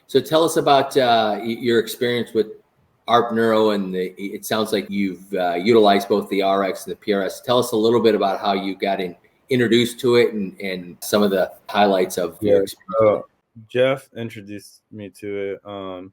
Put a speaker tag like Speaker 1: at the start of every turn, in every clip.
Speaker 1: So tell us about your experience with ARP Neuro, and it sounds like you've utilized both the RX and the PRS. Tell us a little bit about how you got introduced to it and some of the highlights of your experience.
Speaker 2: Jeff introduced me to it.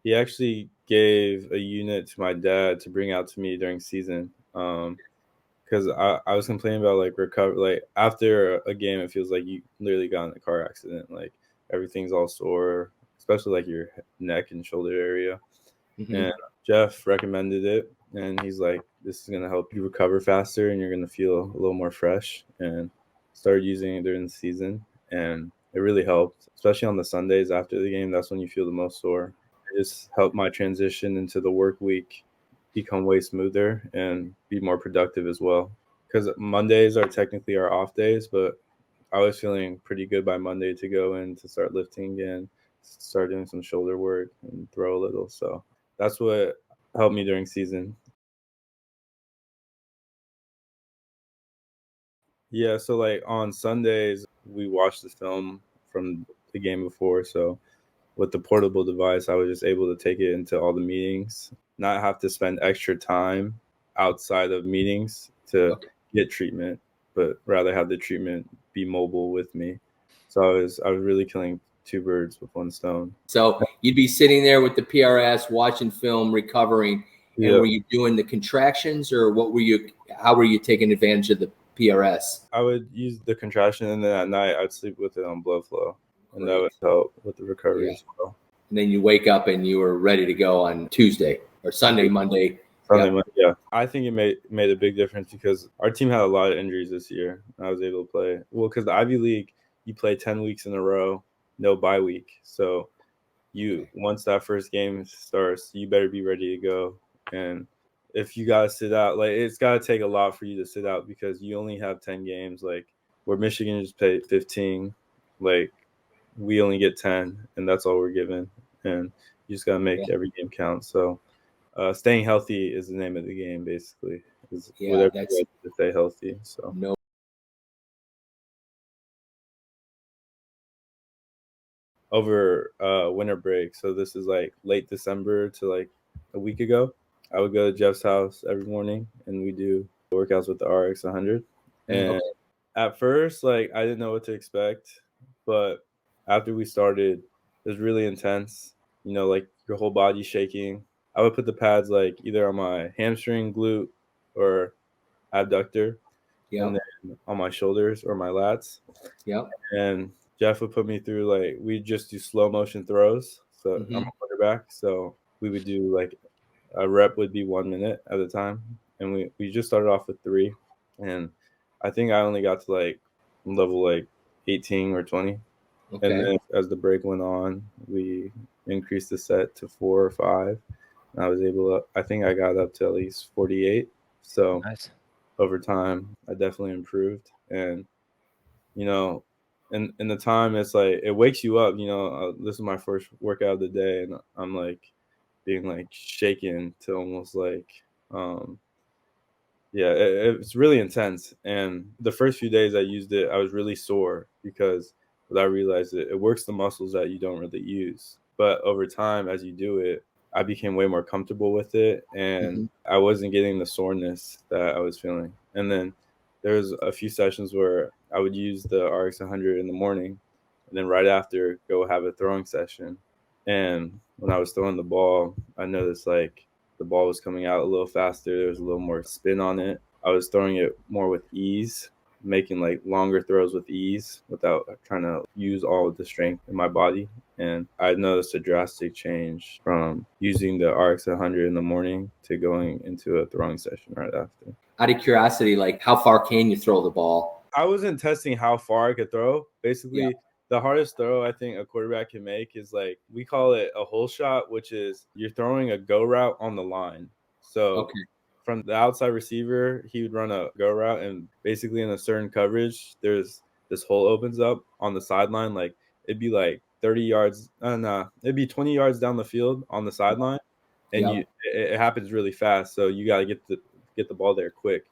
Speaker 2: He actually gave a unit to my dad to bring out to me during season. Because I was complaining about like recover, like after a game, it feels like you literally got in a car accident. Like everything's all sore, especially like your neck and shoulder area.
Speaker 1: Mm-hmm.
Speaker 2: And Jeff recommended it, and he's like, "This is gonna help you recover faster, and you're gonna feel a little more fresh." And started using it during the season, and it really helped, especially on the Sundays after the game. That's when you feel the most sore. It just helped my transition into the work week become way smoother and be more productive as well. Because Mondays are technically our off days, but I was feeling pretty good by Monday to go in to start lifting again, start doing some shoulder work and throw a little. So that's what helped me during season. Yeah, so like on Sundays, we watched the film from the game before. So with the portable device, I was just able to take it into all the meetings, not have to spend extra time outside of meetings to get treatment, but rather have the treatment be mobile with me. So I was really killing two birds with one stone.
Speaker 1: So you'd be sitting there with the PRS, watching film, recovering, and were you doing the contractions, or how were you taking advantage of the PRS?
Speaker 2: I would use the contraction, and then at night I'd sleep with it on blood flow. And that would help with the recovery as well.
Speaker 1: And then you wake up and you were ready to go on Tuesday or Sunday, Monday.
Speaker 2: Monday, yeah. I think it made a big difference because our team had a lot of injuries this year. I was able to play. Well, because the Ivy League, you play 10 weeks in a row, no bye week. So once that first game starts, you better be ready to go. And if you got to sit out, like it's got to take a lot for you to sit out because you only have 10 games. Like where Michigan just played 15, like we only get 10, and that's all we're given. And you just got to make every game count. So staying healthy is the name of the game, basically. Whatever you do to stay healthy. So over winter break, so this is like late December to like a week ago, I would go to Jeff's house every morning, and we do workouts with the RX 100. And at first, like I didn't know what to expect, but after we started, it was really intense. You know, like your whole body's shaking. I would put the pads like either on my hamstring, glute, or abductor, and then on my shoulders or my lats. And Jeff would put me through like we just do slow motion throws. So I'm a quarterback, so we would do like a rep would be 1 minute at a time, and we just started off with 3, and I think I only got to like level like 18 or 20. And then as the break went on, we increased the set to 4 or 5. And I was able to, I think I got up to at least 48. So over time, I definitely improved. And, you know, in the time, it's like, it wakes you up, you know, this is my first workout of the day. And I'm like being like shaken to almost like, it's really intense. And the first few days I used it, I was really sore because I realized it works the muscles that you don't really use. But over time, as you do it, I became way more comfortable with it, and I wasn't getting the soreness that I was feeling. And then there was a few sessions where I would use the RX 100 in the morning, and then right after go have a throwing session. And when I was throwing the ball, I noticed like the ball was coming out a little faster. There was a little more spin on it. I was throwing it more with ease, making like longer throws with ease without trying to use all of the strength in my body. And I noticed a drastic change from using the RX 100 in the morning to going into a throwing session right after.
Speaker 1: Out of curiosity, like how far can you throw the ball?
Speaker 2: I wasn't testing how far I could throw. Basically, the hardest throw I think a quarterback can make is like, we call it a hole shot, which is you're throwing a go route on the line. So from the outside receiver, he would run a go route, and basically in a certain coverage, there's this hole opens up on the sideline. Like it'd be like 30 yards, it'd be 20 yards down the field on the sideline, and it happens really fast. So you got to get the ball there quick.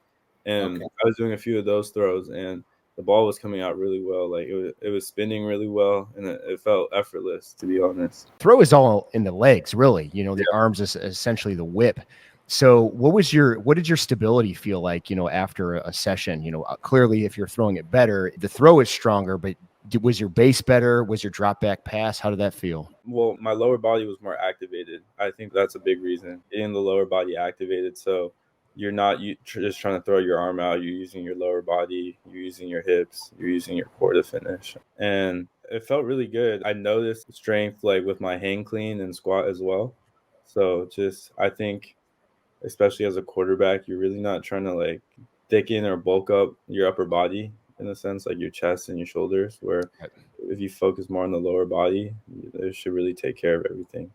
Speaker 2: And I was doing a few of those throws, and the ball was coming out really well. Like it was spinning really well, and it felt effortless, to be honest.
Speaker 3: Throw is all in the legs, really. You know, the
Speaker 2: Yeah.
Speaker 3: arms is essentially the whip. So what did your stability feel like, you know, after a session? You know, clearly if you're throwing it better, the throw is stronger, but was your base better? Was your drop back pass? How did that feel?
Speaker 2: Well, my lower body was more activated. I think that's a big reason. Getting the lower body activated, so you're not just trying to throw your arm out. You're using your lower body. You're using your hips. You're using your core to finish. And it felt really good. I noticed strength like with my hang clean and squat as well. So just I think, especially as a quarterback, you're really not trying to like thicken or bulk up your upper body in a sense, like your chest and your shoulders, where if you focus more on the lower body, it should really take care of everything.